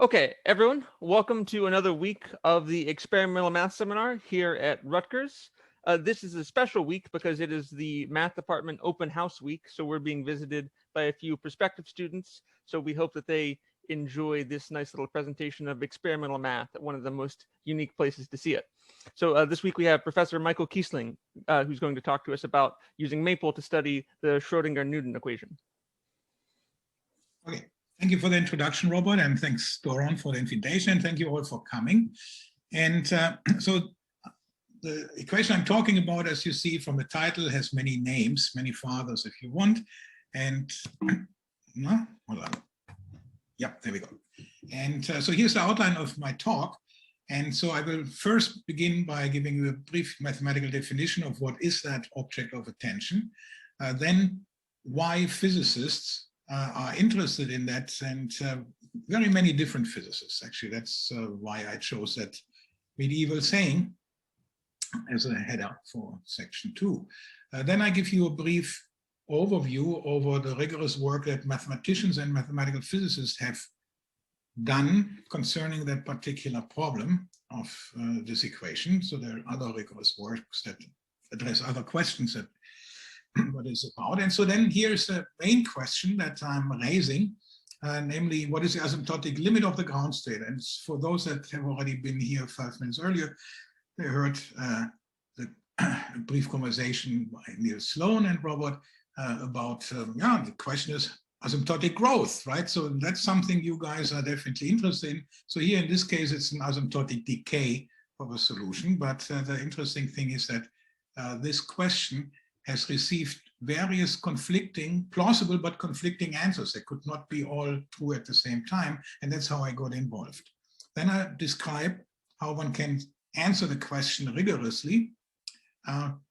Okay, everyone, welcome to another week of the Experimental Math Seminar here at Rutgers. This is a special week because it is the Math Department Open House Week, so we're being visited by a few prospective students. So we hope that they enjoy this nice little presentation of experimental math at one of the most unique places to see it. So this week we have Professor Michael Kiessling, who's going to talk to us about using Maple to study the Schroedinger Newton equation. Okay. Thank you for the introduction, Robert, and thanks, Doron, for the invitation. Thank you all for coming. And so the equation I'm talking about, as you see from the title, has many names, many fathers if you want. And no, hold on. Yeah, there we go. And so here's the outline of my talk. And so I will first begin by giving you a brief mathematical definition of what is that object of attention. Then why physicists are interested in that, and very many different physicists. Actually, that's why I chose that medieval saying as a header for section 2. Then I give you a brief overview over the rigorous work that mathematicians and mathematical physicists have done concerning that particular problem of this equation. So there are other rigorous works that address other questions that what it's about. And so then here's the main question that I'm raising, namely, what is the asymptotic limit of the ground state? And for those that have already been here 5 minutes earlier, they heard the brief conversation by Neil Sloan and Robert about, the question is asymptotic growth, right? So that's something you guys are definitely interested in. So here in this case, it's an asymptotic decay of a solution. But the interesting thing is that this question has received various conflicting, plausible but conflicting answers. They could not be all true at the same time, and that's how I got involved. Then I describe how one can answer the question rigorously,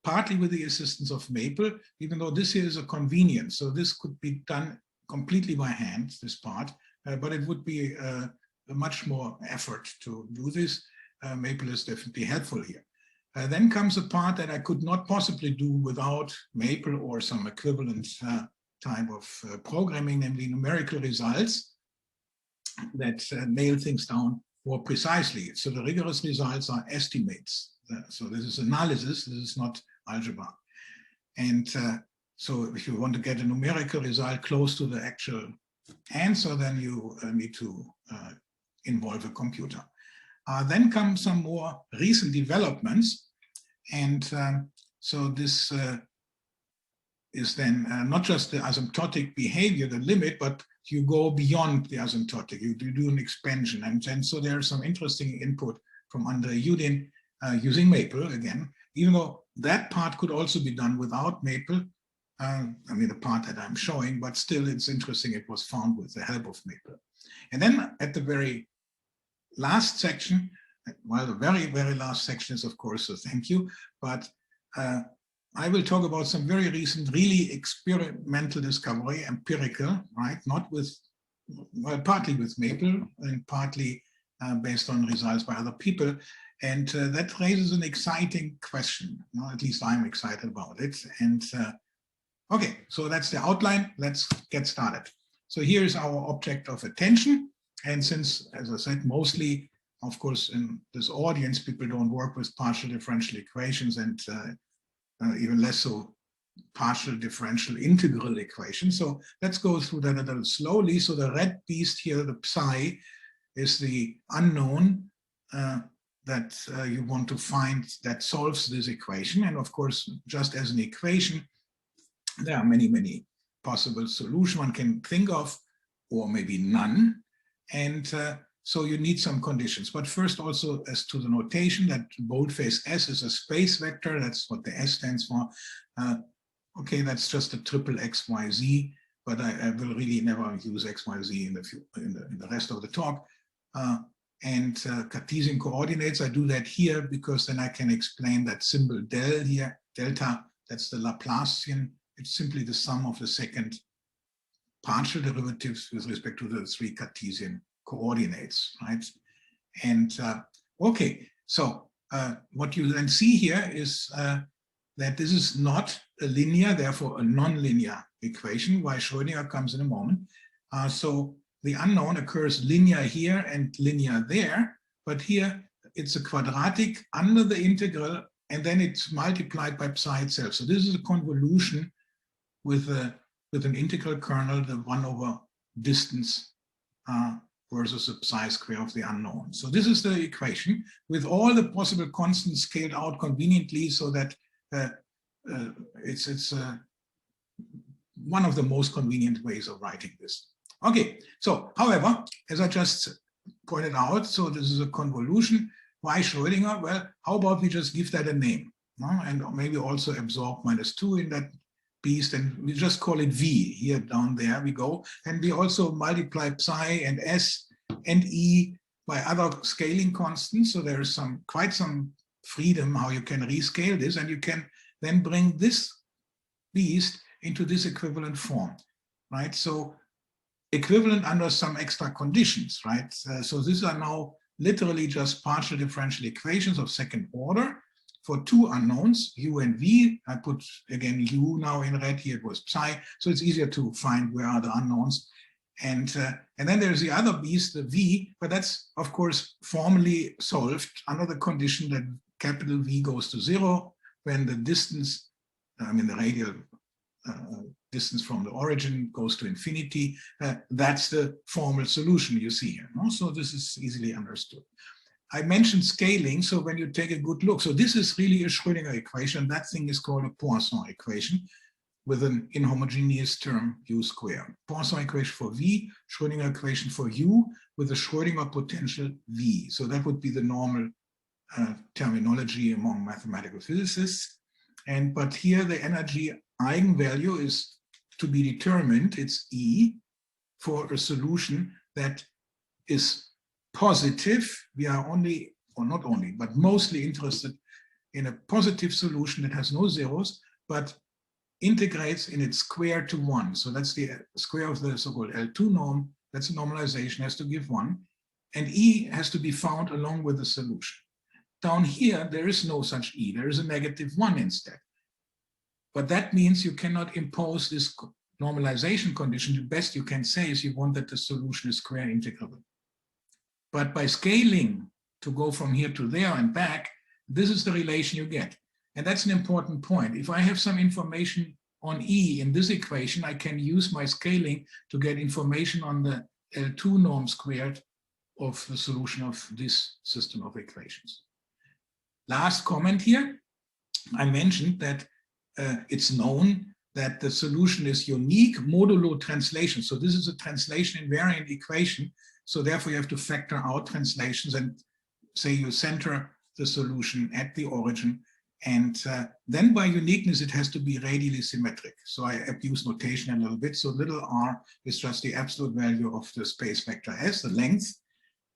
partly with the assistance of Maple, even though this here is a convenience. So this could be done completely by hand, this part, but it would be a much more effort to do this. Maple is definitely helpful here. Then comes a part that I could not possibly do without Maple or some equivalent type of programming, namely numerical results that nail things down more precisely. So the rigorous results are estimates. So this is analysis, this is not algebra. And so if you want to get a numerical result close to the actual answer, then you need to involve a computer. Then come some more recent developments. And so this is then not just the asymptotic behavior, the limit, but you go beyond the asymptotic, you do an expansion. And so there's some interesting input from Andrey Yudin using Maple again, even though that part could also be done without Maple. I mean, the part that I'm showing, but still it's interesting it was found with the help of Maple. And then at the very last section, well, the very, very last section is, of course, a thank you, but I will talk about some very recent, really experimental discovery, empirical, right? Not with, well, partly with Maple and partly based on results by other people. And that raises an exciting question. You know, at least I'm excited about it. And okay, so that's the outline. Let's get started. So here's our object of attention. And since, as I said, mostly, of course, in this audience, people don't work with partial differential equations and even less so partial differential integral equations. So let's go through that a little slowly. So the red beast here, the psi, is the unknown that you want to find that solves this equation. And of course, just as an equation, there are many, many possible solutions one can think of, or maybe none. And so you need some conditions. But first also as to the notation that boldface S is a space vector. That's what the S stands for. Okay, that's just a triple XYZ, but I will really never use XYZ in the rest of the talk. And Cartesian coordinates, I do that here because then I can explain that symbol del here, delta, that's the Laplacian. It's simply the sum of the second partial derivatives with respect to the 3 Cartesian coordinates, right? And okay, so what you then see here is that this is not a linear, therefore a nonlinear equation, why Schrödinger comes in a moment. So the unknown occurs linear here and linear there, but here it's a quadratic under the integral, and then it's multiplied by psi itself. So this is a convolution with an integral kernel, the 1 over distance versus the psi square of the unknown. So this is the equation with all the possible constants scaled out conveniently, so that it's one of the most convenient ways of writing this. Okay, so however, as I just pointed out, so this is a convolution. Why Schrödinger? Well, how about we just give that a name, no? And maybe also absorb -2 in that beast, and we just call it V. Here down there we go, and we also multiply psi and s and e by other scaling constants. So there is quite some freedom how you can rescale this, and you can then bring this beast into this equivalent form, right? So equivalent under some extra conditions, right? So these are now literally just partial differential equations of second order for two unknowns, u and v. I put again u now in red, here it was psi, so it's easier to find where are the unknowns. And then there's the other beast, the v, but that's of course formally solved under the condition that capital V goes to 0 when the distance, I mean the radial distance from the origin goes to infinity. That's the formal solution you see here. No? So this is easily understood. I mentioned scaling, so when you take a good look, so this is really a Schrödinger equation. That thing is called a Poisson equation with an inhomogeneous term u squared. Poisson equation for V, Schrödinger equation for U with a Schrödinger potential V. So that would be the normal terminology among mathematical physicists. But here the energy eigenvalue is to be determined. It's E for a solution that is positive. We are only, or not only, but mostly interested in a positive solution that has no zeros, but integrates in its square to 1. So that's the square of the so-called L2 norm. That's a normalization, has to give 1. And E has to be found along with the solution. Down here, there is no such E. There is a -1 instead. But that means you cannot impose this normalization condition. The best you can say is you want that the solution is square integrable. But by scaling to go from here to there and back, this is the relation you get. And that's an important point. If I have some information on E in this equation, I can use my scaling to get information on the L2 norm squared of the solution of this system of equations. Last comment here, I mentioned that it's known that the solution is unique modulo translation. So this is a translation invariant equation. So therefore you have to factor out translations and say you center the solution at the origin. And then by uniqueness, it has to be radially symmetric. So I abuse notation a little bit. So little r is just the absolute value of the space vector S, the length.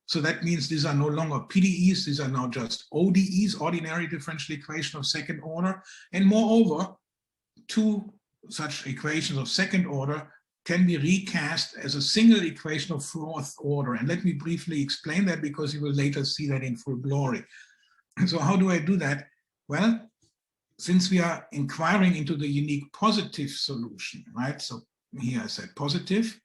So that means these are no longer PDEs, these are now just ODEs, ordinary differential equation of second order. And moreover, two such equations of second order can be recast as a single equation of fourth order. And let me briefly explain that, because you will later see that in full glory. So how do I do that? Well, since we are inquiring into the unique positive solution, right? So here I said positive.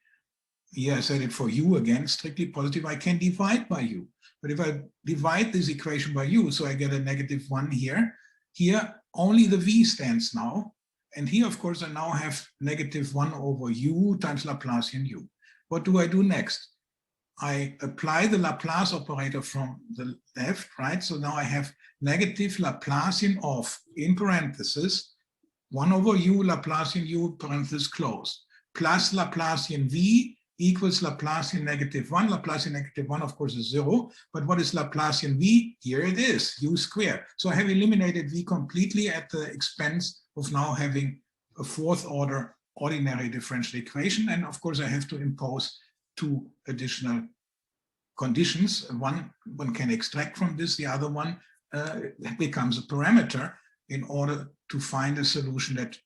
Here I said it for U again, strictly positive, I can divide by U. But if I divide this equation by U, so I get a -1 here, here only the V stands now. And here, of course, I now have -1 over U times Laplacian U. What do I do next? I apply the Laplace operator from the left, right? So now I have negative Laplacian of, in parentheses, 1 over U, Laplacian U, parenthesis closed, plus Laplacian V equals Laplacian -1. Laplacian -1, of course, is 0. But what is Laplacian V? Here it is, U squared. So I have eliminated V completely at the expense of now having a fourth order ordinary differential equation. And of course, I have to impose two additional conditions. One can extract from this, the other one becomes a parameter in order to find a solution that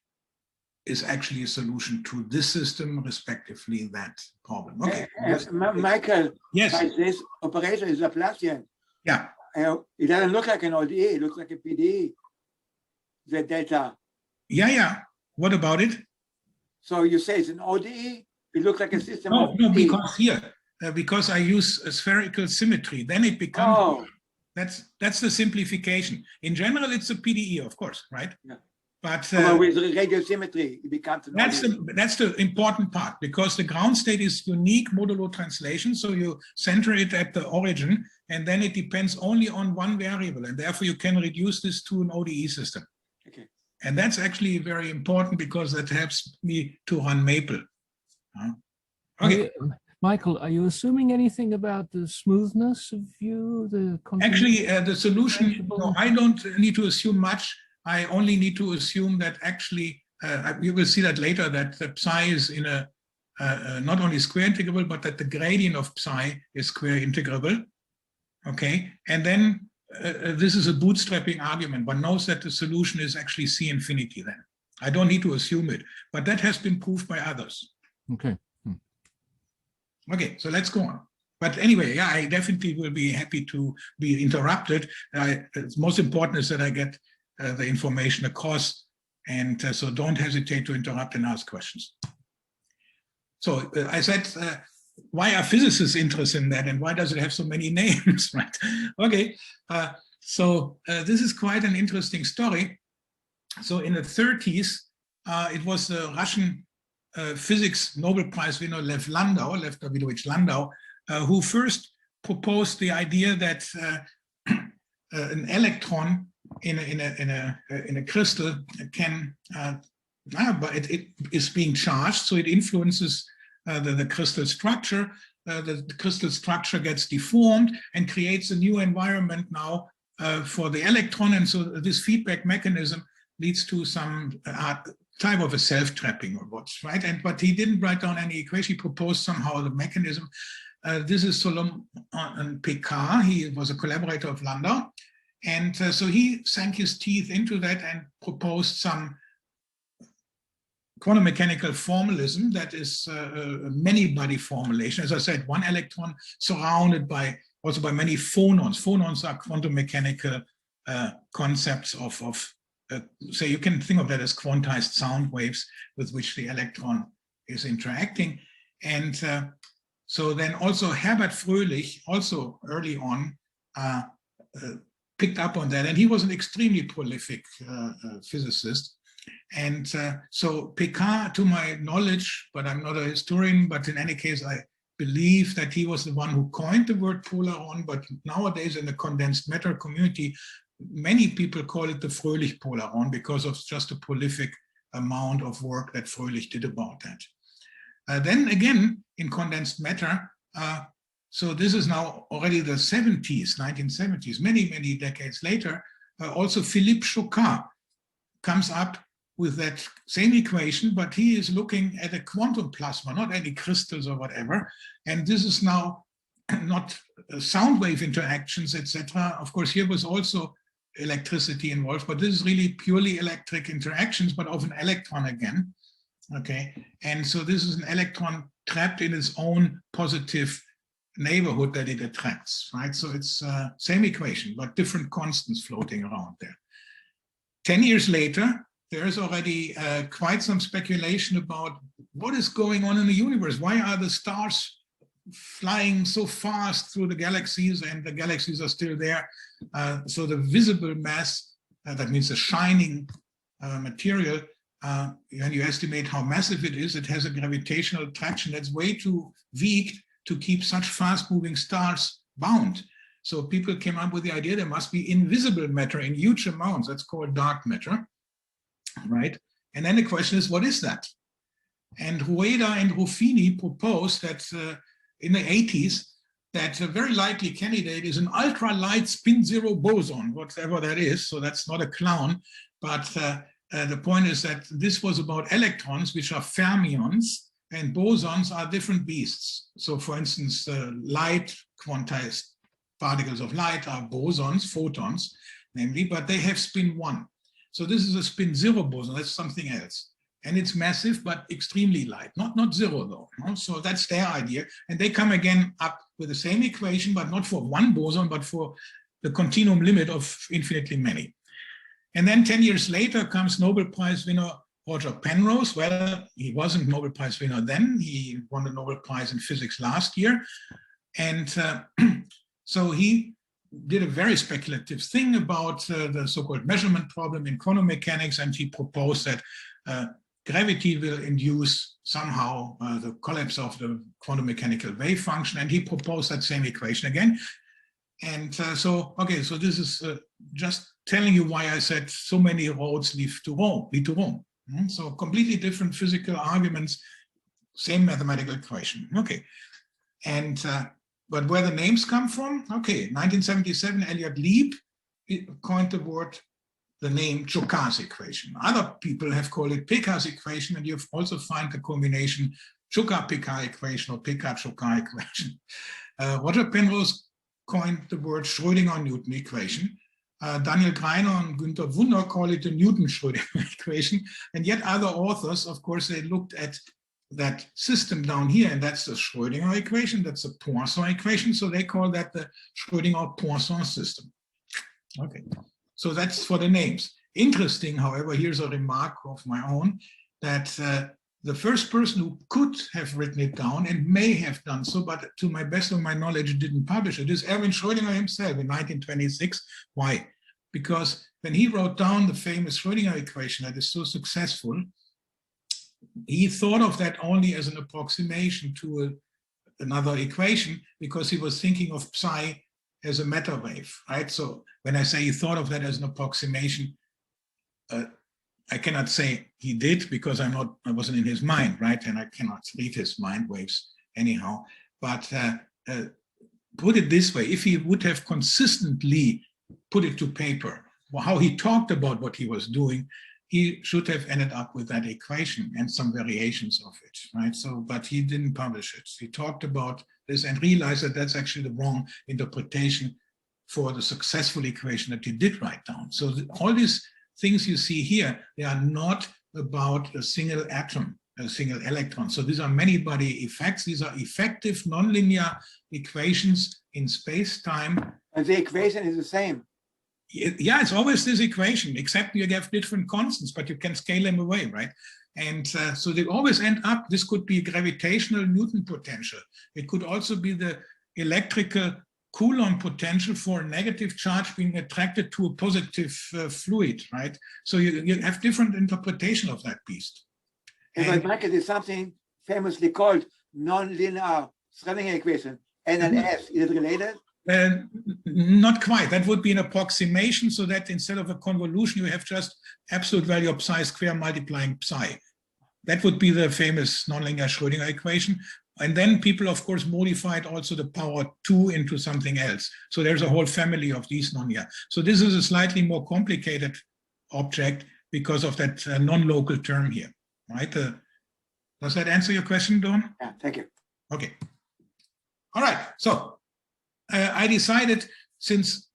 is actually a solution to this system, respectively that problem. Okay. Michael, yes. This operator is Laplacian. Yeah. It doesn't look like an ODE, it looks like a PDE, the data. Yeah. What about it? So you say it's an ODE? It looks like a system No, of no, PDEs. because here, because I use a spherical symmetry, then it becomes, Oh, that's the simplification. In general, it's a PDE, of course, right? Yeah. But but with radial symmetry, it becomes an that's the important part, because the ground state is unique modulo translation. So you center it at the origin, and then it depends only on one variable, and therefore you can reduce this to an ODE system. Okay. And that's actually very important, because that helps me to run Maple. Okay. Michael, are you assuming anything about the smoothness of view? Actually, the solution, no, I don't need to assume much. I only need to assume that actually, you will see that later, that the psi is in a not only square integrable, but that the gradient of psi is square integrable. Okay, and then this is a bootstrapping argument. One knows that the solution is actually C infinity then. I don't need to assume it, but that has been proved by others. Okay. Okay, so let's go on. But anyway, yeah, I definitely will be happy to be interrupted. It's most important is that I get the information across, and so don't hesitate to interrupt and ask questions. So I said, why are physicists interested in that, and why does it have so many names, right? Okay, so this is quite an interesting story. So in the 30s, it was the Russian physics Nobel Prize winner Lev Davidovich Landau, who first proposed the idea that an electron in a crystal can, but it is being charged, so it influences the crystal structure. The crystal structure gets deformed and creates a new environment now for the electron, and so this feedback mechanism leads to some type of a self-trapping or what, right? But he didn't write down any equation. He proposed somehow the mechanism. This is Solomon Pekar. He was a collaborator of Landau. And so he sank his teeth into that and proposed some quantum mechanical formalism that is a many-body formulation. As I said, one electron surrounded by also by many phonons. Phonons are quantum mechanical concepts of so you can think of that as quantized sound waves with which the electron is interacting. And so then also Herbert Fröhlich, also early on, picked up on that. And he was an extremely prolific physicist. And so Pekar, to my knowledge, but I'm not a historian, but in any case, I believe that he was the one who coined the word polaron, but nowadays in the condensed matter community, many people call it the Fröhlich polaron because of just a prolific amount of work that Fröhlich did about that. Then again, in condensed matter, so this is now already the 70s, 1970s, many, many decades later, also Philippe Choquard comes up with that same equation, but he is looking at a quantum plasma, not any crystals or whatever. And this is now not sound wave interactions, etc. Of course, here was also electricity involved, but this is really purely electric interactions, but of an electron again. Okay, and so this is an electron trapped in its own positive neighborhood that it attracts, right? So it's same equation, but different constants floating around there. 10 years later, there is already quite some speculation about what is going on in the universe. Why are the stars flying so fast through the galaxies, and the galaxies are still there? So the visible mass, that means the shining material, when you estimate how massive it is, it has a gravitational attraction that's way too weak to keep such fast-moving stars bound. So people came up with the idea there must be invisible matter in huge amounts. That's called dark matter, right? And then the question is, what is that? And Rueda and Ruffini proposed that in the 80s, that a very likely candidate is an ultralight spin zero boson, whatever that is. So that's not a clown, but the point is that this was about electrons, which are fermions, and bosons are different beasts. So for instance, light, quantized particles of light are bosons, photons, namely, but they have spin 1. So this is a spin 0 boson, that's something else. And it's massive, but extremely light, not zero though. No? So that's their idea. And they come again up with the same equation, but not for one boson, but for the continuum limit of infinitely many. And then 10 years later comes Nobel Prize winner Roger Penrose. Well, he wasn't Nobel Prize winner then. He won the Nobel Prize in physics last year. And so he did a very speculative thing about the so-called measurement problem in quantum mechanics, and he proposed that gravity will induce somehow the collapse of the quantum mechanical wave function, and he proposed that same equation again. And so this is just telling you why I said so many roads lead to Rome. So completely different physical arguments, same mathematical equation. Okay, and but where the names come from? Okay, 1977, Elliott Leib coined the name Choquard's equation. Other people have called it Pekar's equation, and you also find the combination Choquard-Pekar equation or Pekar-Choquard equation. Roger Penrose coined the word Schroedinger Newton equation. Daniel Greiner and Günther Wunder call it the Newton-Schrödinger equation. And yet other authors, of course, they looked at that system down here, and that's the Schrödinger equation, that's the Poisson equation. So they call that the Schroedinger Poisson system. Okay, so that's for the names. Interesting, however, here's a remark of my own, that the first person who could have written it down and may have done so, but to my best of my knowledge didn't publish it, is Erwin Schrödinger himself in 1926. Why? Because when he wrote down the famous Schrödinger equation that is so successful, he thought of that only as an approximation to another equation, because he was thinking of psi as a matter wave, right? So when I say he thought of that as an approximation, I cannot say he did, because I wasn't in his mind, right? And I cannot read his mind waves anyhow. But put it this way, if he would have consistently put it to paper, how he talked about what he was doing, he should have ended up with that equation and some variations of it, right? So, but he didn't publish it. He talked about this and realized that that's actually the wrong interpretation for the successful equation that he did write down. So all these things you see here, they are not about a single atom, a single electron. So these are many-body effects. These are effective nonlinear equations in space-time. And the equation is the same. Yeah, it's always this equation, except you have different constants, but you can scale them away, right? And so they always end up, this could be gravitational Newton potential. It could also be the electrical Coulomb potential for a negative charge being attracted to a positive fluid, right? So you have different interpretation of that beast. And Michael, is something famously called nonlinear Schrödinger equation, NLS. Is it related? Not quite. That would be an approximation, so that instead of a convolution, you have just absolute value of psi square multiplying psi. That would be the famous nonlinear Schrödinger equation. And then people, of course, modified also the power 2 into something else. So there's a whole family of these nonlinear. So this is a slightly more complicated object because of that non-local term here, right? Does that answer your question, Dawn? Yeah, thank you. Okay. All right. So I decided, since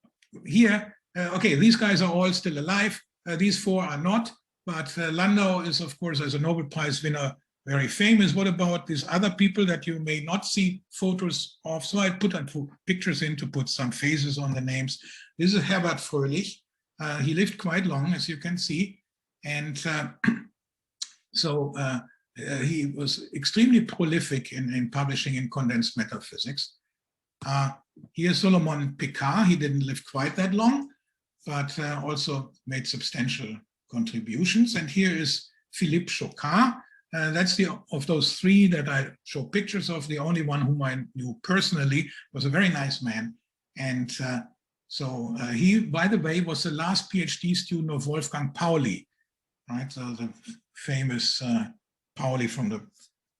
here, okay, these guys are all still alive. These four are not, but Landau is, of course, as a Nobel Prize winner, very famous. What about these other people that you may not see photos of? So I put pictures in to put some faces on the names. This is Herbert Fröhlich. He lived quite long, as you can see. And he was extremely prolific in publishing in condensed matter physics. Here's Solomon Pekar. He didn't live quite that long, but also made substantial contributions. And here is Philippe Choquard. That's of those three that I show pictures of. The only one whom I knew personally, was a very nice man. And he, by the way, was the last PhD student of Wolfgang Pauli, right? So the famous Pauli from the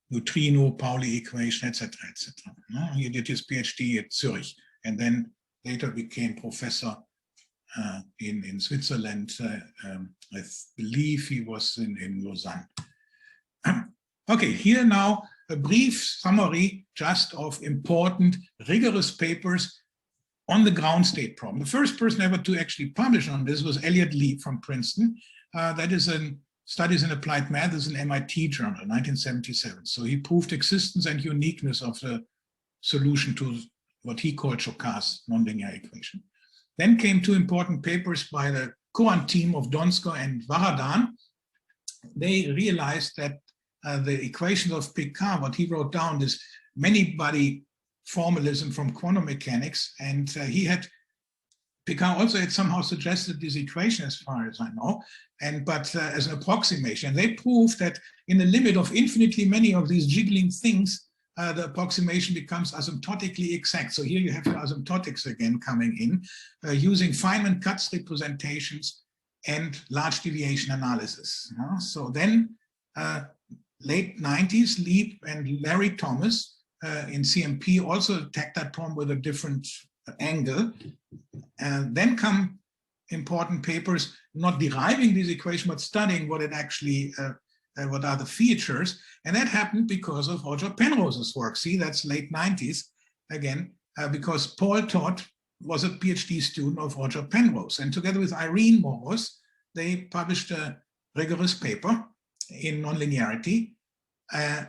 neutrino Pauli equation, etc., etc. He did his PhD at Zurich, and then later became professor in Switzerland. I believe he was in Lausanne. Okay, here now a brief summary just of important rigorous papers on the ground state problem. The first person ever to actually publish on this was Elliott Leib from Princeton. That is in Studies in Applied Math, is an MIT journal, 1977. So he proved existence and uniqueness of the solution to what he called Choquard's nonlinear equation. Then came two important papers by the Cohen team of Donsker and Varadan. they realized that the equations of Pekar, what he wrote down, this many-body formalism from quantum mechanics, and Pekar also had somehow suggested this equation, as far as I know, but as an approximation. And they proved that in the limit of infinitely many of these jiggling things, the approximation becomes asymptotically exact. So here you have the asymptotics again coming in, using Feynman-Cutts representations and large deviation analysis. So then, late 90s, Lieb and Larry Thomas in CMP also attacked that problem with a different angle. And then come important papers not deriving this equation, but studying what it actually, what are the features. And that happened because of Roger Penrose's work. See, that's late 90s again, because Paul Todd was a PhD student of Roger Penrose. And together with Irene Morose, they published a rigorous paper in nonlinearity.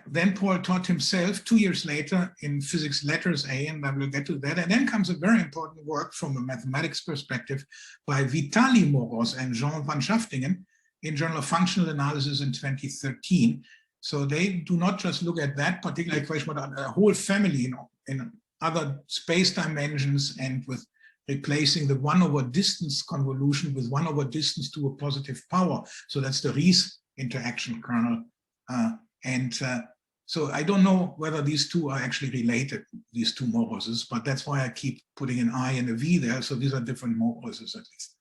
Then Paul Todd himself, 2 years later, in Physics Letters A, and I will get to that. And then comes a very important work from a mathematics perspective by Vitaly Morose and Jean van Schaftingen in Journal of Functional Analysis in 2013. So they do not just look at that particular equation, but a whole family in other space dimensions, and with replacing the 1/distance convolution with 1/distance to a positive power. So that's the Riesz interaction kernel. So I don't know whether these two are actually related, these two Moroses, but that's why I keep putting an I and a V there. So these are different Moroses at least.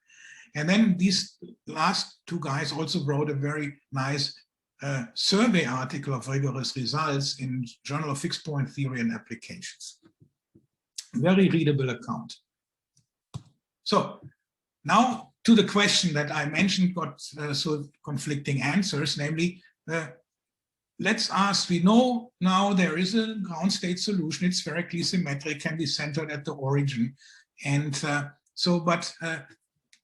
And then these last two guys also wrote a very nice survey article of rigorous results in Journal of Fixed Point Theory and Applications. Very readable account. So now to the question that I mentioned got so conflicting answers, namely, let's ask, we know now there is a ground state solution, it's spherically symmetric, can be centered at the origin. And but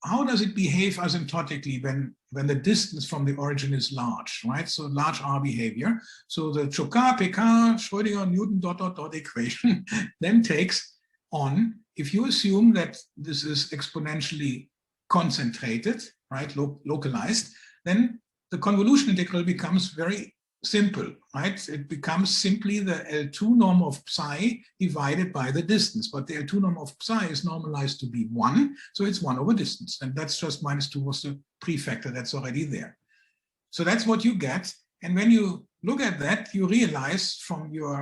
how does it behave asymptotically when the distance from the origin is large, right? So large R behavior. So the Choquard, Pekar, Schroedinger Newton ... equation then takes on, if you assume that this is exponentially concentrated, right, localized, then the convolution integral becomes very simple, right? It becomes simply the L2 norm of psi divided by the distance, but the L2 norm of psi is normalized to be 1, so it's 1/distance, and that's just -2 was the prefactor that's already there. So that's what you get, and when you look at that, you realize from your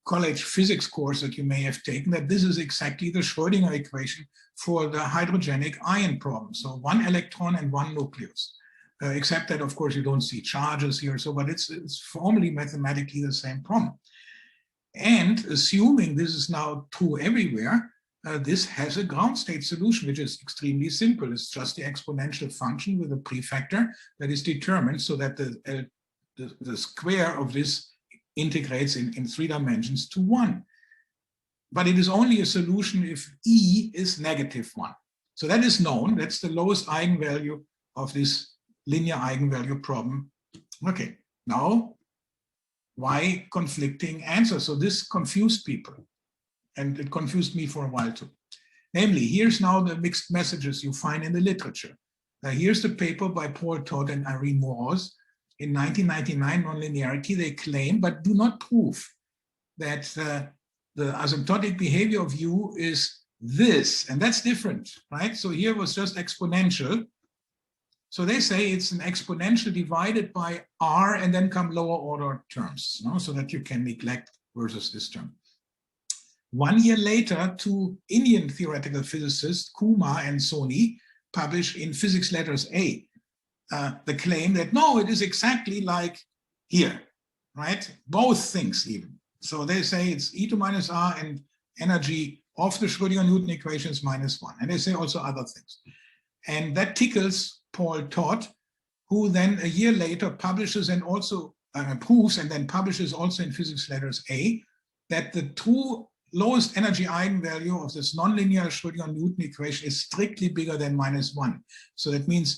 college physics course that you may have taken that this is exactly the Schrödinger equation for the hydrogenic ion problem. So 1 electron and 1 nucleus. Except that, of course, you don't see charges here. So, but it's formally mathematically the same problem. And assuming this is now true everywhere, this has a ground state solution, which is extremely simple. It's just the exponential function with a prefactor that is determined so that the square of this integrates in 3 dimensions to 1. But it is only a solution if E is -1. So that is known. That's the lowest eigenvalue of this linear eigenvalue problem. Okay, now why conflicting answers? So this confused people, and it confused me for a while too. Namely, here's now the mixed messages you find in the literature. Here's the paper by Paul Todd and Irene Morose in 1999, Nonlinearity. They claim, but do not prove, that the asymptotic behavior of U is this, and that's different, right? So here was just exponential. So they say it's an exponential divided by R and then come lower order terms, so that you can neglect versus this term. 1 year later, 2 Indian theoretical physicists, Kumar and Soni, published in Physics Letters A the claim that no, it is exactly like here, right? Both things even. So they say it's e to minus r and energy of the Schroedinger Newton equation is -1. And they say also other things. And that tickles Paul Todd, who then a year later publishes and also proves and then publishes also in Physics Letters A that the true lowest energy eigenvalue of this nonlinear Schroedinger Newton equation is strictly bigger than -1. So that means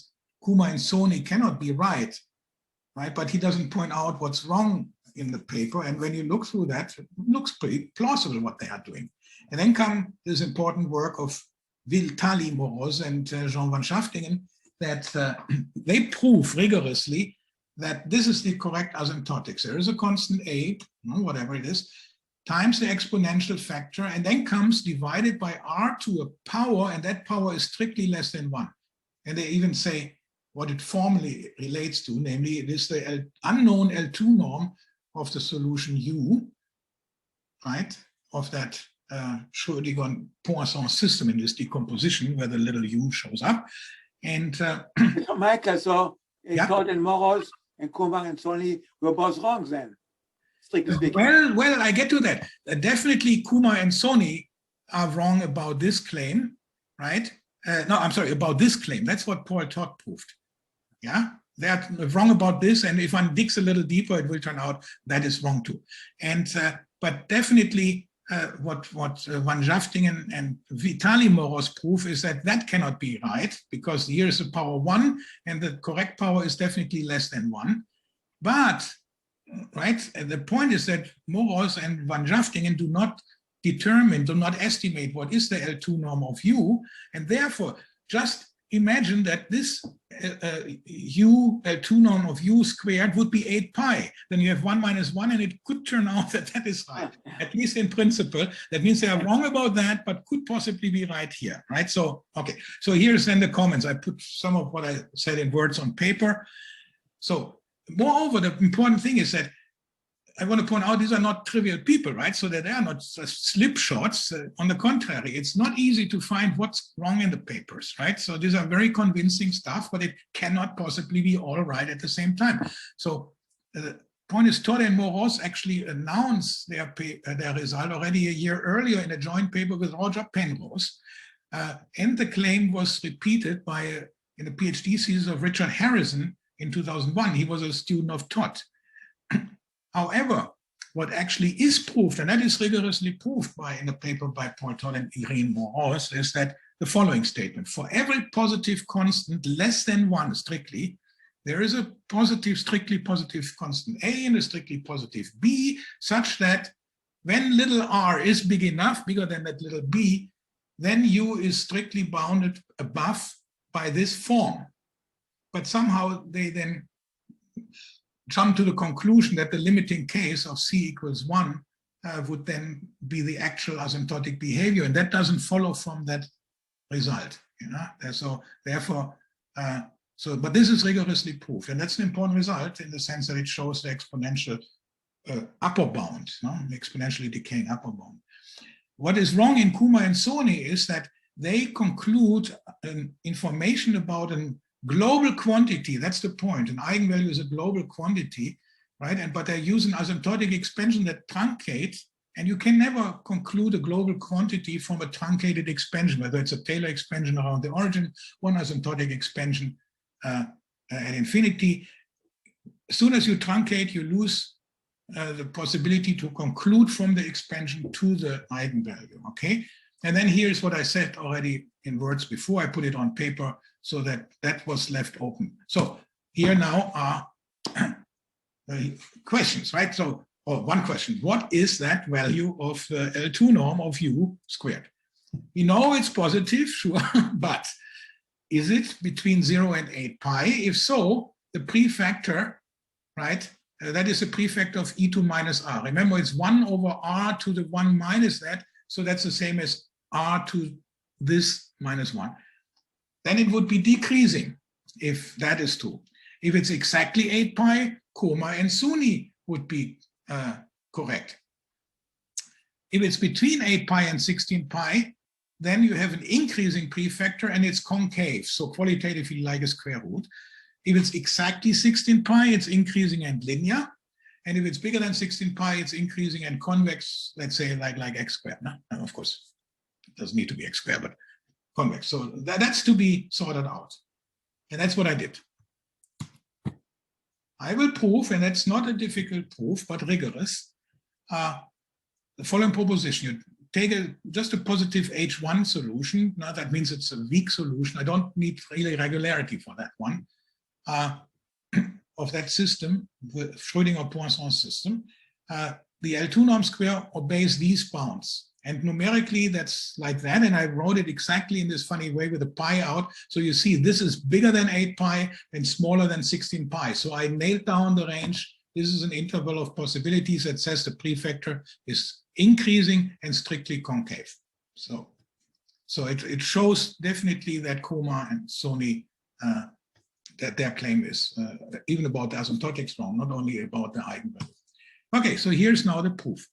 Kumar and Soni cannot be right? But he doesn't point out what's wrong in the paper. And when you look through that, it looks pretty plausible what they are doing. And then come this important work of Vitaly Morose and Jean van Schaftingen that they prove rigorously that this is the correct asymptotics. There is a constant A, whatever it is, times the exponential factor, and then comes divided by r to a power, and that power is strictly less than 1. And they even say what it formally relates to, namely it is the unknown L2 norm of the solution U, right, of that Schroedinger Poisson system in this decomposition where the little u shows up. And Michael, so Yeah. Todd and Morose and Kumar and Sony were both wrong then, strictly speaking. well, I get to that. Definitely Kumar and Sony are wrong about this claim, right? No, I'm sorry, about this claim. That's what Paul Todd proved. Yeah, they're wrong about this. And if one digs a little deeper, it will turn out that is wrong too. And but definitely what Van Schaftingen and Vitali Morose prove is that that cannot be right, because here is a power 1 and the correct power is definitely less than 1. But, right, the point is that Morose and Van Schaftingen do not estimate what is the L2 norm of U, and therefore just imagine that this L2 norm of U squared would be 8 pi. Then you have 1 minus 1, and it could turn out that that is right, at least in principle. That means they are wrong about that, but could possibly be right here, right? So, okay. So here's then the comments. I put some of what I said in words on paper. So, moreover, the important thing is that I want to point out these are not trivial people, right? So that they are not slipshots. On the contrary, it's not easy to find what's wrong in the papers, right? So these are very convincing stuff, but it cannot possibly be all right at the same time. So the point is, Todd and Morose actually announced their result already a year earlier in a joint paper with Roger Penrose. And the claim was repeated in the PhD thesis of Richard Harrison in 2001. He was a student of Todd. However, what actually is proved, and that is rigorously proved in a paper by Paul Todd and Irene Morose, is that the following statement: for every positive constant less than 1 strictly, there is a strictly positive constant A and a strictly positive B, such that when little r is big enough, bigger than that little b, then U is strictly bounded above by this form. But somehow they then jump to the conclusion that the limiting case of C equals 1 would then be the actual asymptotic behavior, and that doesn't follow from that result. So therefore, but this is rigorously proved, and that's an important result in the sense that it shows the exponential upper bound, exponentially decaying upper bound. What is wrong in Kumar and Sony is that they conclude information about an global quantity. That's the point. An eigenvalue is a global quantity, right? But they use an asymptotic expansion that truncates, and you can never conclude a global quantity from a truncated expansion, whether it's a Taylor expansion around the origin, one asymptotic expansion at infinity. As soon as you truncate, you lose the possibility to conclude from the expansion to the eigenvalue, okay? And then here's what I said already in words before. I put it on paper so that that was left open. So here now are questions, right? So, one question: what is that value of the L2 norm of U squared? We know it's positive, sure, but is it between 0 and 8 pi? If so, the prefactor, right? That is a prefactor of E2 minus R. Remember, it's 1 over R to the 1 minus that, so that's the same as R to this minus 1. Then it would be decreasing if that is true. If it's exactly 8 pi, Kumar and Sony would be correct. If it's between 8 pi and 16 pi, then you have an increasing prefactor and it's concave, so qualitatively like a square root. If it's exactly 16 pi, it's increasing and linear. And if it's bigger than 16 pi, it's increasing and convex, let's say like x squared. No, of course, it doesn't need to be x squared, but convex. So that's to be sorted out. And that's what I did. I will prove, and that's not a difficult proof, but rigorous, the following proposition. You take just a positive H1 solution. Now that means it's a weak solution. I don't need really regularity for that one. Of that system, the Schroedinger Poisson system, the L2 norm square obeys these bounds. And numerically, that's like that. And I wrote it exactly in this funny way with a pi out. So you see, this is bigger than 8 pi and smaller than 16 pi. So I nailed down the range. This is an interval of possibilities that says the prefactor is increasing and strictly concave. So it shows definitely that Kumar and Sony, that their claim is even about the asymptotics wrong, not only about the eigenvalue. Okay, so here's now the proof.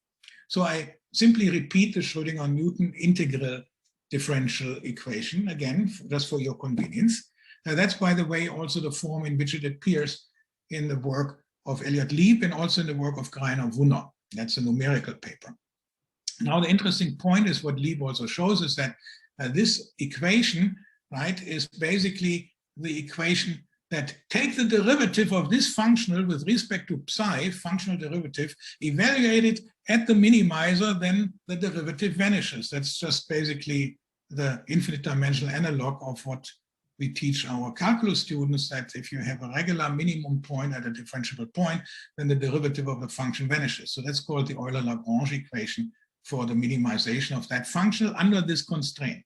So I simply repeat the Schroedinger Newton integral differential equation again, just for your convenience. That's, by the way, also the form in which it appears in the work of Elliott Lieb and also in the work of Greiner Wunner. That's a numerical paper. Now, the interesting point is what Lieb also shows is that this equation, right, is basically the equation that take the derivative of this functional with respect to psi, functional derivative, evaluate it at the minimizer, then the derivative vanishes. That's just basically the infinite dimensional analog of what we teach our calculus students, that if you have a regular minimum point at a differentiable point, then the derivative of the function vanishes. So that's called the Euler-Lagrange equation for the minimization of that functional under this constraint,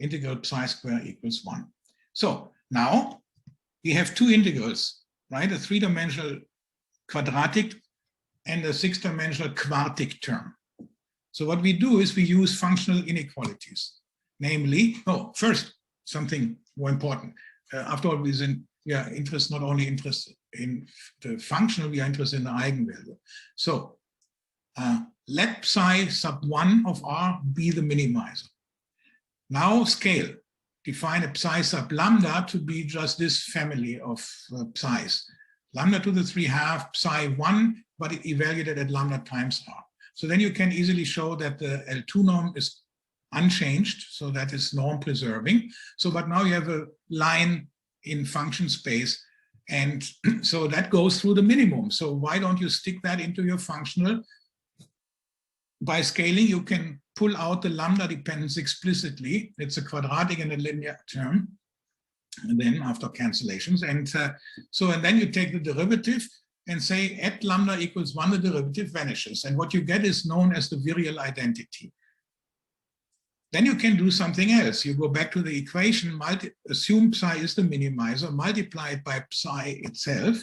integral psi square equals 1. So now we have two integrals, right? A three-dimensional quadratic and a six-dimensional quartic term. So what we do is we use functional inequalities. Namely, first, something more important. After all, we are interested, not only interested in the functional, we are interested in the eigenvalue. So let psi sub 1 of R be the minimizer. Now scale. Define a psi sub lambda to be just this family of psis. Lambda to the 3/2 psi 1, but it evaluated at lambda times R. So then you can easily show that the L2 norm is unchanged, so that is norm preserving. So, but now you have a line in function space, and so that goes through the minimum. So why don't you stick that into your functional? By scaling, you can pull out the lambda dependence explicitly. It's a quadratic and a linear term, and then after cancellations. And and then you take the derivative and say at lambda equals 1, the derivative vanishes. And what you get is known as the virial identity. Then you can do something else. You go back to the equation, assume psi is the minimizer, multiply it by psi itself,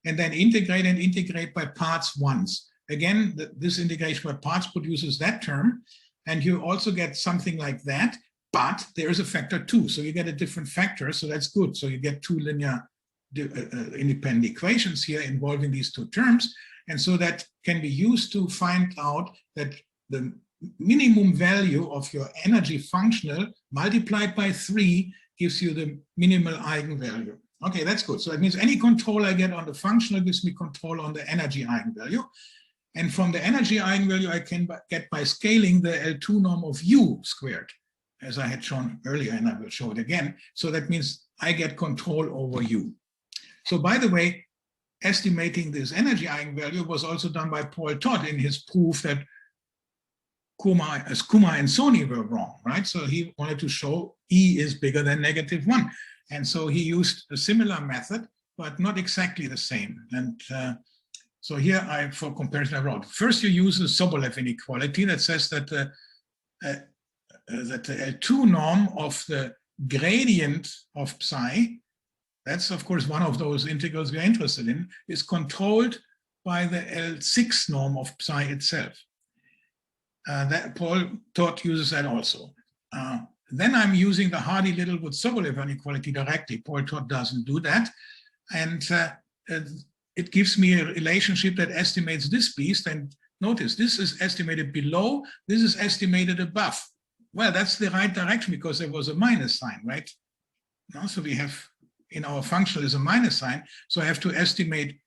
and then integrate by parts once. Again, this integration by parts produces that term, and you also get something like that, but there is a factor 2. So you get a different factor, so that's good. So you get two linear independent equations here involving these two terms. And so that can be used to find out that the minimum value of your energy functional multiplied by 3 gives you the minimal eigenvalue. Okay, that's good. So that means any control I get on the functional gives me control on the energy eigenvalue. And from the energy eigenvalue, I can get by scaling the L2 norm of U squared, as I had shown earlier, and I will show it again. So that means I get control over U. So by the way, estimating this energy eigenvalue was also done by Paul Todd in his proof that Kumar and Sony were wrong, right? So he wanted to show E is bigger than -1. And so he used a similar method, but not exactly the same. And so here, for comparison, I wrote, first you use the Sobolev inequality that says that the L2 norm of the gradient of psi, that's of course one of those integrals we're interested in, is controlled by the L6 norm of psi itself. That Paul Todd uses that also. Then I'm using the Hardy-Littlewood-Sobolev inequality directly. Paul Todd doesn't do that. And it gives me a relationship that estimates this beast. And notice, this is estimated below, this is estimated above. Well, that's the right direction because there was a minus sign, right? Now, so we have, in our functional is a minus sign. So I have to estimate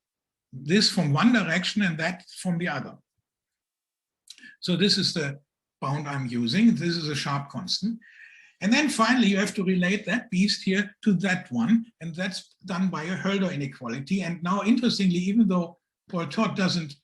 this from one direction and that from the other. So this is the bound I'm using. This is a sharp constant. And then finally, you have to relate that beast here to that one. And that's done by a Hölder inequality. And now, interestingly, even though Paul Todd doesn't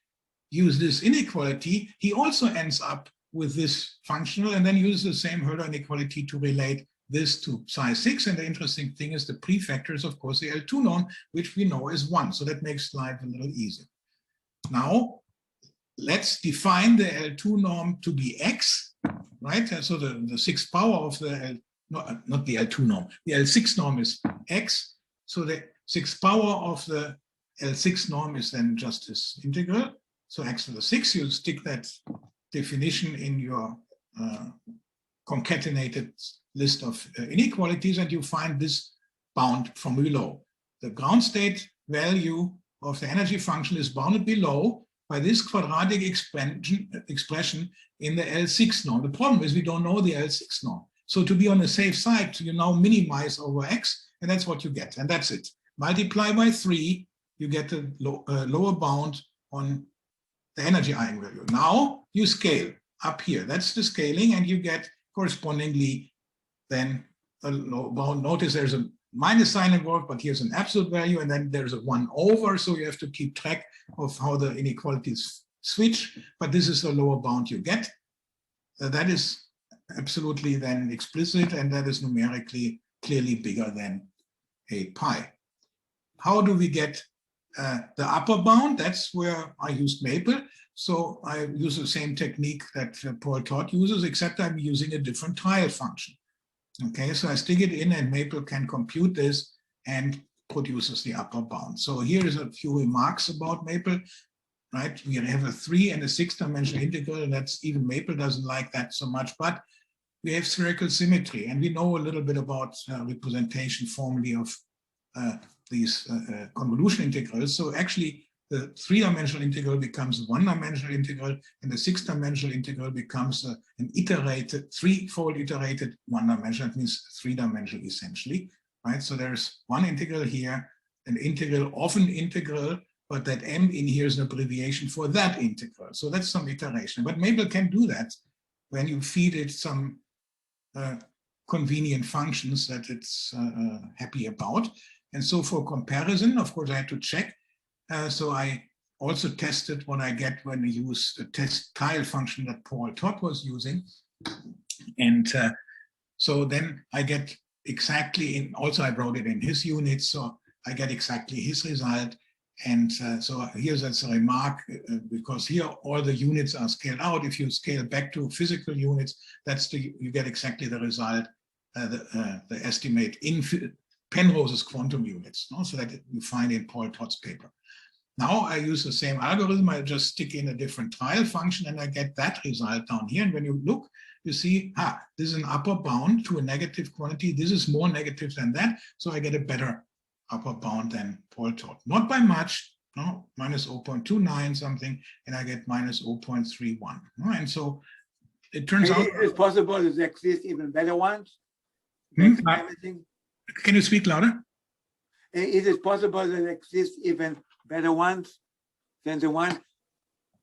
use this inequality, he also ends up with this functional and then uses the same Hölder inequality to relate this to psi 6. And the interesting thing is the prefactor is, of course, the L2 norm, which we know is 1. So that makes life a little easier. Now, let's define the L2 norm to be x. right? So the sixth power of the not the L2 norm, the L6 norm is x. So the sixth power of the L6 norm is then just this integral. So x to the 6, you stick that definition in your concatenated list of inequalities, and you find this bound from below. The ground state value of the energy function is bounded below by this quadratic expression in the L6 norm. The problem is we don't know the L6 norm. So to be on the safe side, you now minimize over x, and that's what you get, and that's it. Multiply by 3, you get the lower bound on the energy eigenvalue. Now you scale up here. That's the scaling, and you get correspondingly then a lower bound. Notice there's a minus sign involved, but here's an absolute value, and then there's a 1 over, so you have to keep track of how the inequalities switch, but this is the lower bound you get. That is absolutely then explicit, and that is numerically clearly bigger than 8 pi. How do we get the upper bound? That's where I used Maple. So I use the same technique that Paul Todd uses, except I'm using a different trial function. Okay, so I stick it in, and Maple can compute this and produces the upper bound. So here is a few remarks about Maple, right? We have a 3 and a 6-dimensional integral, and that's even Maple doesn't like that so much, but we have spherical symmetry, and we know a little bit about representation formally of these convolution integrals. So actually, the 3-dimensional integral becomes a 1-dimensional integral, and the 6-dimensional integral becomes an iterated, 3-fold iterated 1-dimensional. That means 3-dimensional essentially, right? So there's one integral here, an integral of an integral, but that m in here is an abbreviation for that integral. So that's some iteration. But Maple can do that when you feed it some convenient functions that it's happy about. And so for comparison, of course, I had to check. So I also tested what I get when I use the test tile function that Paul Todd was using. And so then I get exactly, also I wrote it in his units, so I get exactly his result. And so here's a remark, because here all the units are scaled out. If you scale back to physical units, that's you get exactly the result, the estimate in Penrose's quantum units, no? So that you find in Paul Todd's paper. Now I use the same algorithm. I just stick in a different trial function, and I get that result down here. And when you look, you see, this is an upper bound to a negative quantity. This is more negative than that. So I get a better upper bound than Paul Todd. Not by much, no, minus 0.29 something, and I get minus 0.31. No? And so it turns out. It's possible to exist even better ones. Can you speak louder? Is it possible that exist even better ones than the one?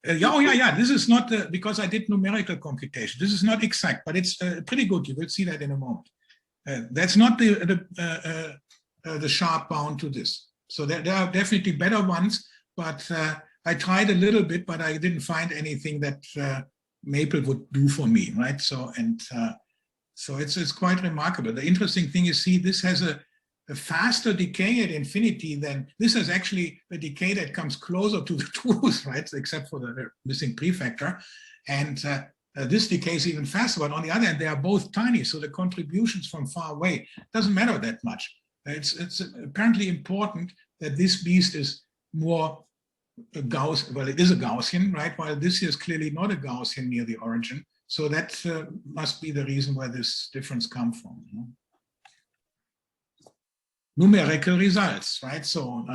Yeah. This is not because I did numerical computation. This is not exact, but it's pretty good. You will see that in a moment. That's not the sharp bound to this. So there are definitely better ones, but I tried a little bit, but I didn't find anything that Maple would do for me, right? So so it's quite remarkable. The interesting thing is, see, this has a faster decay at infinity than this is actually a decay that comes closer to the truth, right? Except for the missing prefactor. And this decays even faster, but on the other hand, they are both tiny. So the contributions from far away doesn't matter that much. It's apparently important that this beast is more Gaussian. Well, it is a Gaussian, right? While this is clearly not a Gaussian near the origin. So that must be the reason where this difference comes from. You know? Numerical results, right? So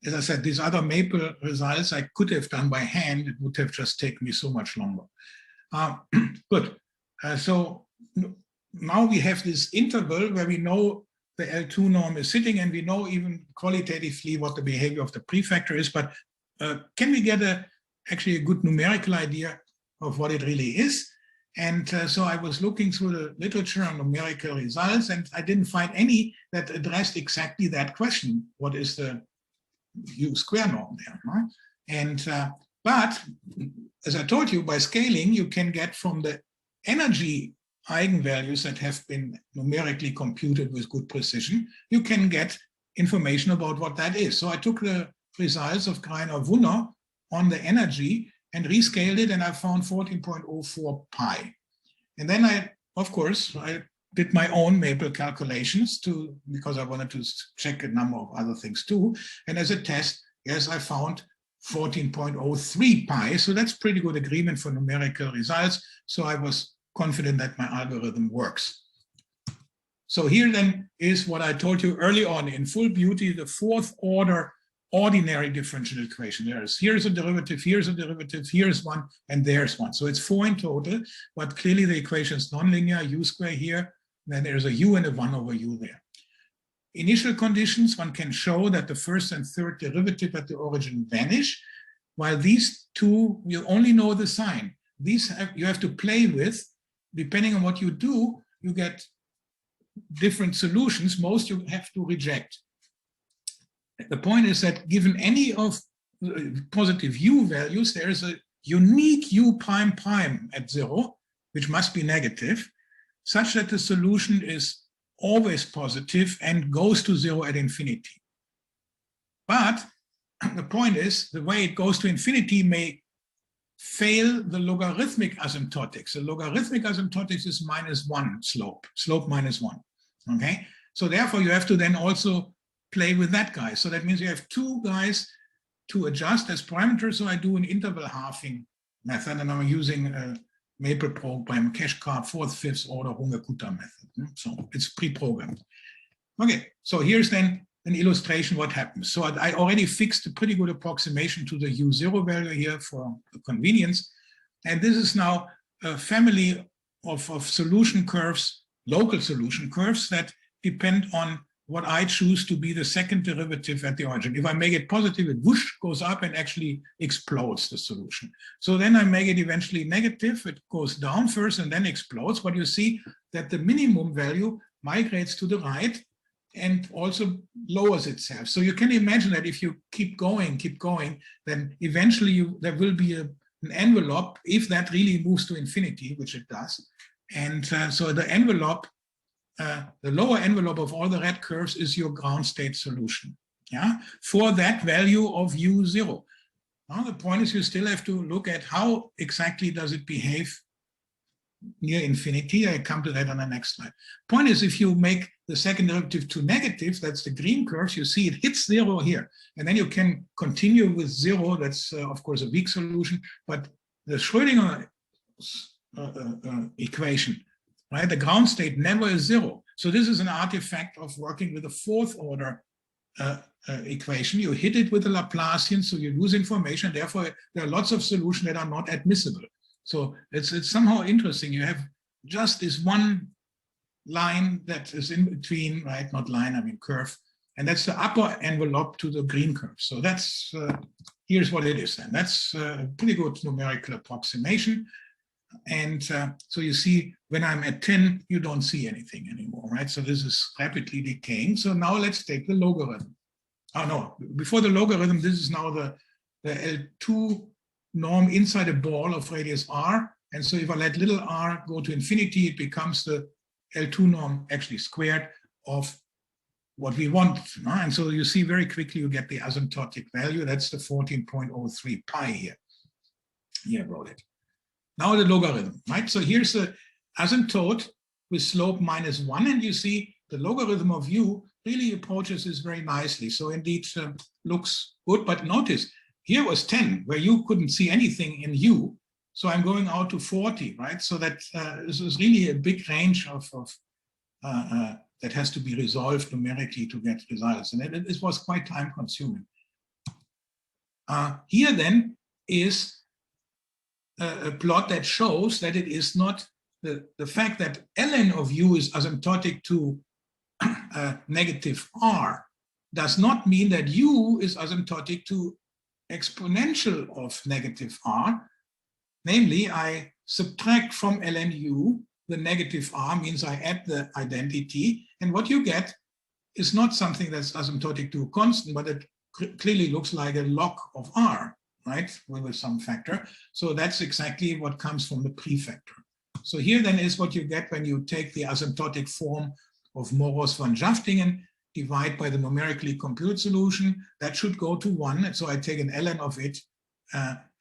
as I said, these other Maple results I could have done by hand. It would have just taken me so much longer. Good. So now we have this interval where we know the L2 norm is sitting, and we know even qualitatively what the behavior of the prefactor is. But can we get actually a good numerical idea of what it really is? And so I was looking through the literature on numerical results, and I didn't find any that addressed exactly that question. What is the U square norm there? Right? And but as I told you, by scaling, you can get from the energy eigenvalues that have been numerically computed with good precision, you can get information about what that is. So I took the results of Greiner-Wunner on the energy, and rescaled it, and I found 14.04 pi. And then I did my own Maple calculations because I wanted to check a number of other things too. And as a test, yes, I found 14.03 pi. So that's pretty good agreement for numerical results. So I was confident that my algorithm works. So here then is what I told you early on in full beauty, the fourth order ordinary differential equation. Here's a derivative, here's a derivative, here's one, and there's one. So it's 4 in total, but clearly the equation is nonlinear, u square here, then there's a u and a 1 over u there. Initial conditions, one can show that the first and third derivative at the origin vanish, while these two, you only know the sign. These you have to play with. Depending on what you do, you get different solutions. Most you have to reject. The point is that given any of positive u values, there is a unique u prime prime at 0, which must be negative, such that the solution is always positive and goes to 0 at infinity. But the point is, the way it goes to infinity may fail the logarithmic asymptotics. The logarithmic asymptotics is -1 slope -1, okay? So therefore you have to then also play with that guy. So that means you have two guys to adjust as parameters. So I do an interval halving method, and I'm using a Maple program, Choquard 4th, 5th order Runge-Kutta method. So it's pre-programmed. Okay, so here's then an illustration what happens. So I already fixed a pretty good approximation to the u0 value here for convenience. And this is now a family of solution curves, local solution curves that depend on what I choose to be the second derivative at the origin. If I make it positive, it whoosh goes up and actually explodes the solution. So then I make it eventually negative, it goes down first and then explodes. But you see that the minimum value migrates to the right and also lowers itself. So you can imagine that if you keep going, then eventually there will be an envelope if that really moves to infinity, which it does. And so the envelope, the lower envelope of all the red curves is your ground state solution, yeah, for that value of u0. Now the point is you still have to look at how exactly does it behave near infinity. I come to that on the next slide. Point is, if you make the second derivative to negative, that's the green curves, you see it hits 0 here. And then you can continue with 0. That's, of course, a weak solution. But the Schroedinger equation, right, the ground state never is 0. So this is an artifact of working with a fourth order equation. You hit it with a Laplacian, so you lose information. Therefore, there are lots of solutions that are not admissible. So it's somehow interesting. You have just this one line that is in between, right? Not line, I mean curve. And that's the upper envelope to the green curve. So that's, here's what it is then. That's a pretty good numerical approximation. And so you see, when I'm at 10, you don't see anything anymore, right? So this is rapidly decaying. So now let's take the logarithm. Oh no, before the logarithm, this is now the L2 norm inside a ball of radius r. And so if I let little r go to infinity, it becomes the L2 norm actually squared of what we want. And so you see very quickly you get the asymptotic value. That's the 14.03 pi here. Here I wrote it. Now the logarithm, right? So here's the asymptote with slope -1. And you see the logarithm of u really approaches this very nicely. So indeed looks good, but notice here was 10, where you couldn't see anything in u. So I'm going out to 40, right? So that this is really a big range of that has to be resolved numerically to get results. And it was quite time consuming. Here then is a plot that shows that it is not the fact that ln of u is asymptotic to negative r does not mean that u is asymptotic to exponential of negative r. Namely, I subtract from ln u the negative r, means I add the identity, and what you get is not something that's asymptotic to a constant, but it clearly looks like a log of r, right, with some factor. So that's exactly what comes from the prefactor. So here then is what you get when you take the asymptotic form of Morus von Schaftingen, divide by the numerically compute solution. That should go to 1, and so I take an ln of it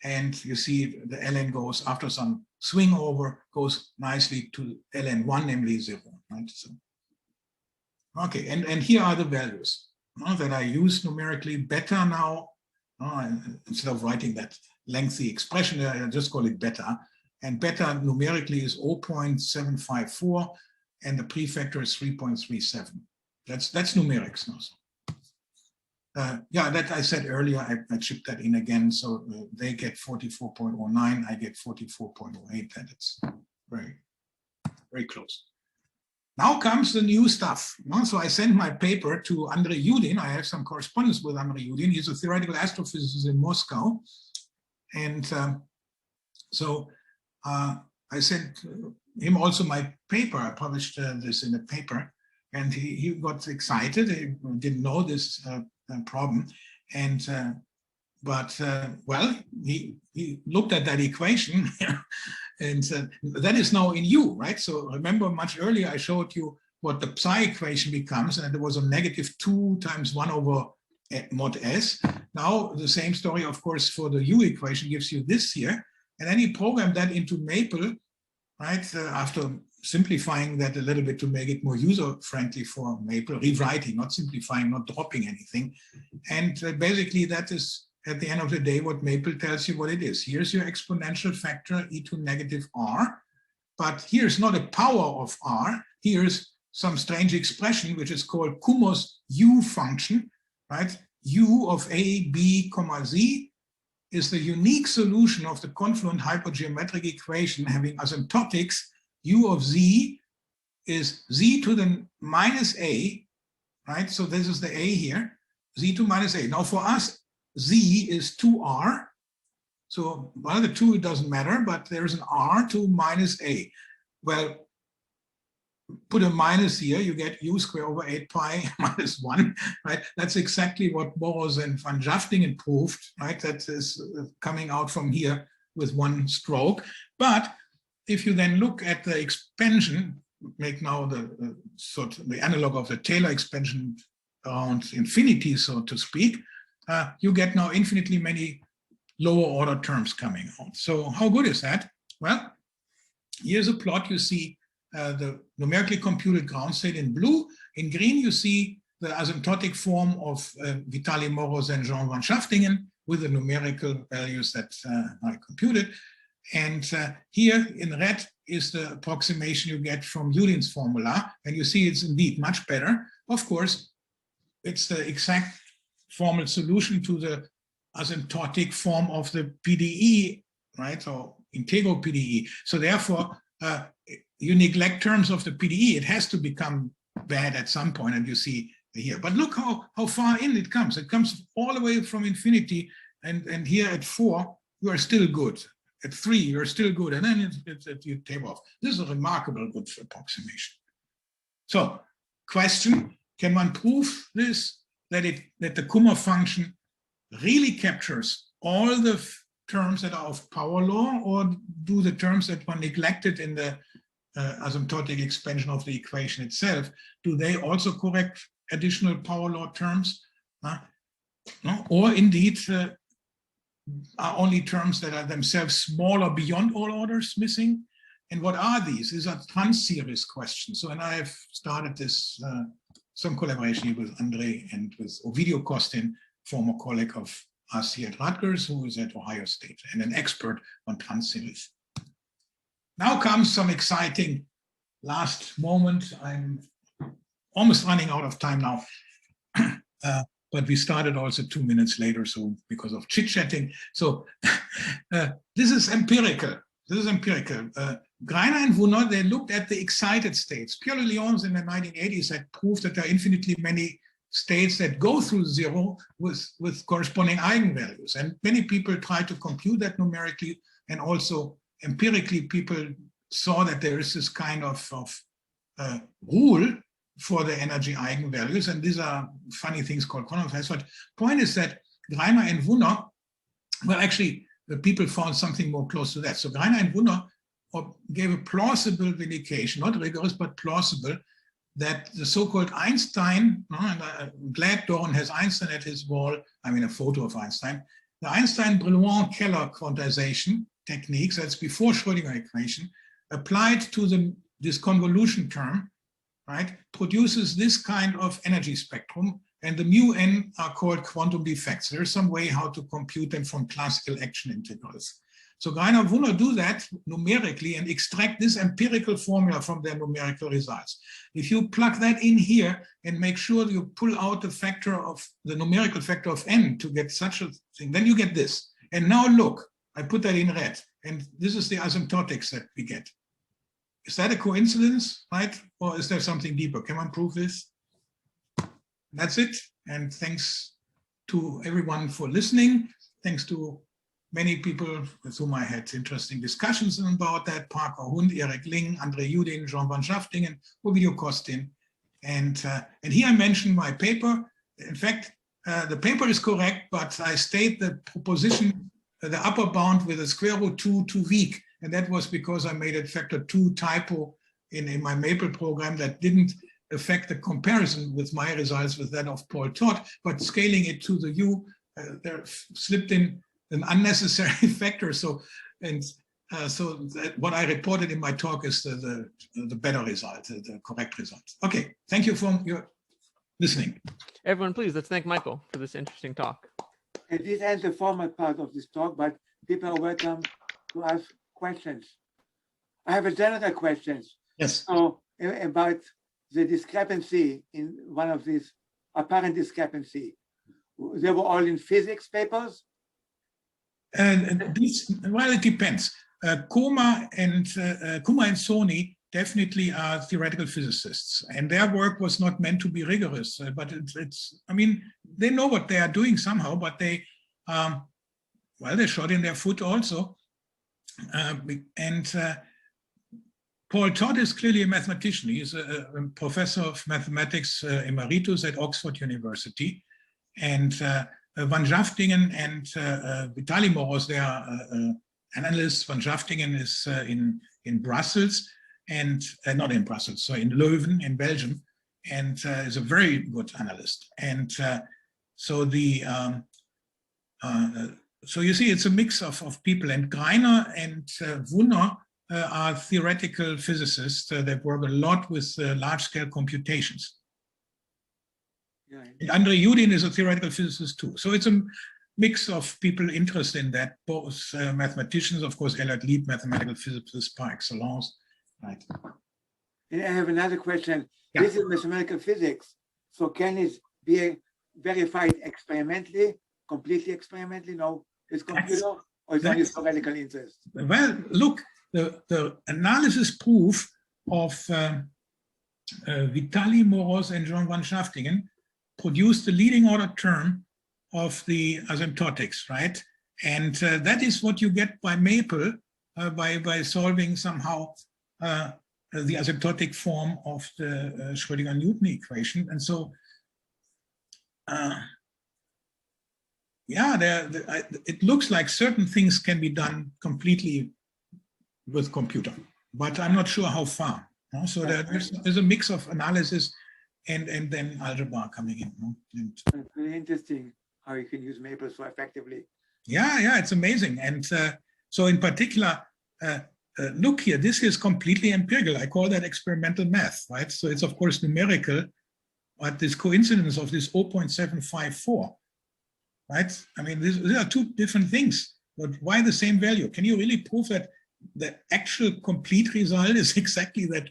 And you see the ln goes, after some swing over, goes nicely to ln1, namely 0. Right? So, okay, and here are the values that I use numerically. Beta now, instead of writing that lengthy expression, I just call it beta. And beta numerically is 0.754, and the prefactor is 3.37. That's numerics now. Yeah, that I said earlier, I chipped that in again. So they get 44.09, I get 44.08, and it's very, very close. Now comes the new stuff. So I sent my paper to Andrey Yudin. I have some correspondence with Andrey Yudin. He's a theoretical astrophysicist in Moscow. And so I sent him also my paper. I published this in a paper, and he got excited. He didn't know this problem, and well, he looked at that equation and said, that is now in U, right? So remember, much earlier I showed you what the psi equation becomes, and it was a -2 times 1 over mod s. Now the same story, of course, for the U equation gives you this here, and then you program that into Maple, right? After simplifying that a little bit to make it more user-friendly for Maple, rewriting, not simplifying, not dropping anything. And basically that is, at the end of the day, what Maple tells you what it is. Here's your exponential factor e to -r, but here's not a power of r. Here's some strange expression, which is called Kummer's U function, right? U of a, b, comma, z is the unique solution of the confluent hypergeometric equation having asymptotics. U of z is z to the -a, right? So this is the a here, z to -a. Now for us, z is 2r. So, well, the 2, it doesn't matter, but there's an r to -a. Well, put a minus here, you get u squared over 8 pi minus 1, right? That's exactly what Boros and van Jaftingen proved, right? That is coming out from here with one stroke. But if you then look at the expansion, make now the sort of the analog of the Taylor expansion around infinity, so to speak, you get now infinitely many lower order terms coming out. So how good is that? Well, here's a plot. You see the numerically computed ground state in blue. In green, you see the asymptotic form of Vitaly Morozh and Jean van Schaftingen with the numerical values that I computed. And here in red is the approximation you get from Yudin's formula. And you see it's indeed much better. Of course, it's the exact formal solution to the asymptotic form of the PDE, right? Or integral PDE. So therefore, you neglect terms of the PDE. It has to become bad at some point, and you see here. But look how far in it comes. It comes all the way from infinity, and here at 4, you are still good. At 3, you're still good, and then you taper off. This is a remarkable good approximation. So, question: can one prove this? That the Kummer function really captures all the terms that are of power law, or do the terms that were neglected in the asymptotic expansion of the equation itself, do they also correct additional power law terms? No? Or indeed are only terms that are themselves smaller beyond all orders missing? And what are these? These are trans-series questions. So, and I have started this, some collaboration here with Andrey and with Ovidio Costin, former colleague of us here at Rutgers, who is at Ohio State and an expert on trans-series. Now comes some exciting last moment. I'm almost running out of time now, but we started also 2 minutes later, so because of chit-chatting. So this is empirical. This is empirical. Greiner and Wunner, they looked at the excited states. Pierre-Lyons in the 1980s had proved that there are infinitely many states that go through 0 with corresponding eigenvalues. And many people tried to compute that numerically, and also empirically people saw that there is this kind of rule for the energy eigenvalues. And these are funny things called quantum effects. But point is that Greiner and Wunner, well, actually, the people found something more close to that. So Greiner and Wunner gave a plausible vindication, not rigorous, but plausible, that the so-called Einstein, and I'm glad Doran has Einstein at his wall, I mean a photo of Einstein, the Einstein-Brillouin-Keller quantization techniques, that's before Schrödinger equation, applied to this convolution term, right, produces this kind of energy spectrum, and the mu n are called quantum defects. There's some way how to compute them from classical action integrals. So Greiner Wunner do that numerically and extract this empirical formula from their numerical results. If you plug that in here and make sure you pull out the numerical factor of n to get such a thing, then you get this. And now look, I put that in red, and this is the asymptotics that we get. Is that a coincidence, right? Or is there something deeper? Can one prove this? That's it. And thanks to everyone for listening. Thanks to many people with whom I had interesting discussions about that: Parker Hund, Eric Ling, Andrey Yudin, Jean van Schaftingen, Ovidio Costin. And here I mentioned my paper. In fact, the paper is correct, but I state the proposition, the upper bound with a square root 2 too weak. And that was because I made a factor 2 typo in my Maple program that didn't affect the comparison with my results with that of Paul Todd, but scaling it to the U, there slipped in an unnecessary factor. So what I reported in my talk is the better result, the correct result. Okay, thank you for your listening. Everyone, please, let's thank Michael for this interesting talk. And this ends the formal part of this talk, but people are welcome to ask questions. I have a general questions. Yes. So about the discrepancy in one of these apparent discrepancy. They were all in physics papers? And well, it depends. Kuma and Sony definitely are theoretical physicists, and their work was not meant to be rigorous. But I mean, they know what they are doing somehow, but they, well, they shot in their foot also. Paul Todd is clearly a mathematician. He's a professor of mathematics emeritus at Oxford University, and Van Schaftingen and Vitaly Moros, they are analysts. Van Schaftingen is in Brussels, and not in Brussels, so in Leuven in Belgium, and is a very good analyst. And so you see, it's a mix of people. And Greiner and Wunner are theoretical physicists that work a lot with large-scale computations. Yeah. And Andrey Yudin is a theoretical physicist too. So it's a mix of people interested in that, both mathematicians, of course, Elliott Leib, mathematical physicist par excellence. Right. And I have another question. Yeah. This is mathematical physics. So can it be verified experimentally, completely experimentally? No, it's computer, or it's only theoretical interest? Well, look, the analysis proof of Vitaly Moros and Jean van Schaftingen produced the leading order term of the asymptotics, right? And that is what you get by Maple, by solving somehow the asymptotic form of the Schroedinger Newton equation. And so, yeah, it looks like certain things can be done completely with computer, but I'm not sure how far. No? So there's a mix of analysis and then algebra coming in. No? And it's really interesting how you can use Maple so effectively. Yeah, it's amazing. And so in particular, look here, this is completely empirical. I call that experimental math, right? So it's of course numerical, but this coincidence of this 0.754, right? I mean, these are two different things, but why the same value? Can you really prove that the actual complete result is exactly that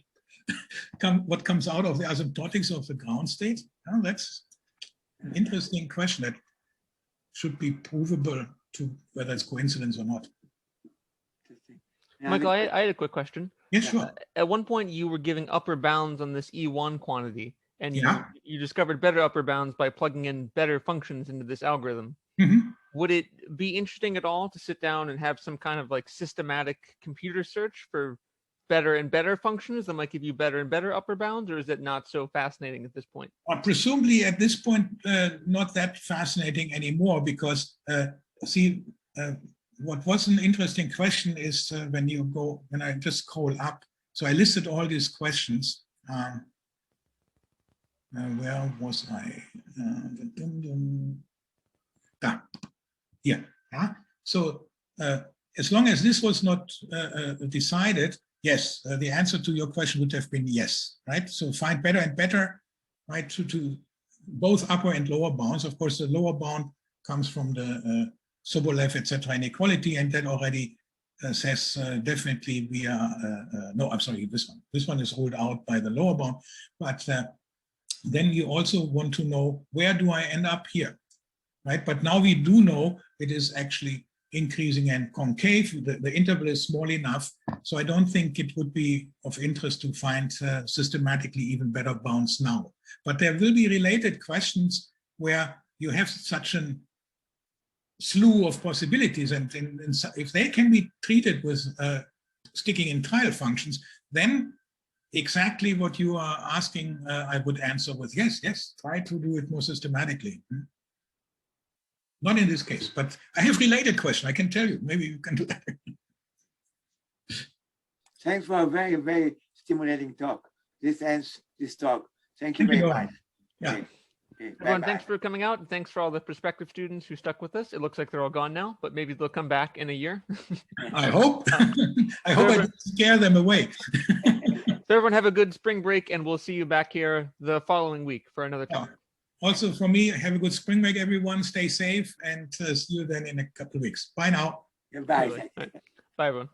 what comes out of the asymptotics of the ground state? Well, that's an interesting question that should be provable to whether it's coincidence or not. Michael, I had a quick question. Yeah, sure. At one point, you were giving upper bounds on this E1 quantity, and you discovered better upper bounds by plugging in better functions into this algorithm. Mm-hmm. Would it be interesting at all to sit down and have some kind of like systematic computer search for better and better functions that might give you better and better upper bounds, or is it not so fascinating at this point? Presumably at this point, not that fascinating anymore, because what was an interesting question is when I just scroll up. So I listed all these questions. Where was I? Yeah. Yeah? So as long as this was not decided, yes, the answer to your question would have been yes, right? So find better and better, right, to both upper and lower bounds. Of course, the lower bound comes from the Sobolev, etc. inequality, and that already says definitely we are, no, I'm sorry, this one. This one is ruled out by the lower bound, but then you also want to know, where do I end up here, right? But now we do know it is actually increasing and concave. The interval is small enough, so I don't think it would be of interest to find systematically even better bounds now. But there will be related questions where you have such a slew of possibilities, and if they can be treated with sticking in trial functions, then exactly what you are asking, I would answer with yes, yes, try to do it more systematically. Not in this case, but I have related question. I can tell you, maybe you can do that. Thanks for a very, very stimulating talk. This ends this talk. Thank you very much. Yeah. Okay, Everyone, thanks for coming out, and thanks for all the prospective students who stuck with us. It looks like they're all gone now, but maybe they'll come back in a year. I hope. I hope I didn't scare them away. So everyone have a good spring break, and we'll see you back here the following week for another talk. Also for me, have a good spring break, everyone. Stay safe, and see you then in a couple of weeks. Bye now. Goodbye. Bye, everyone.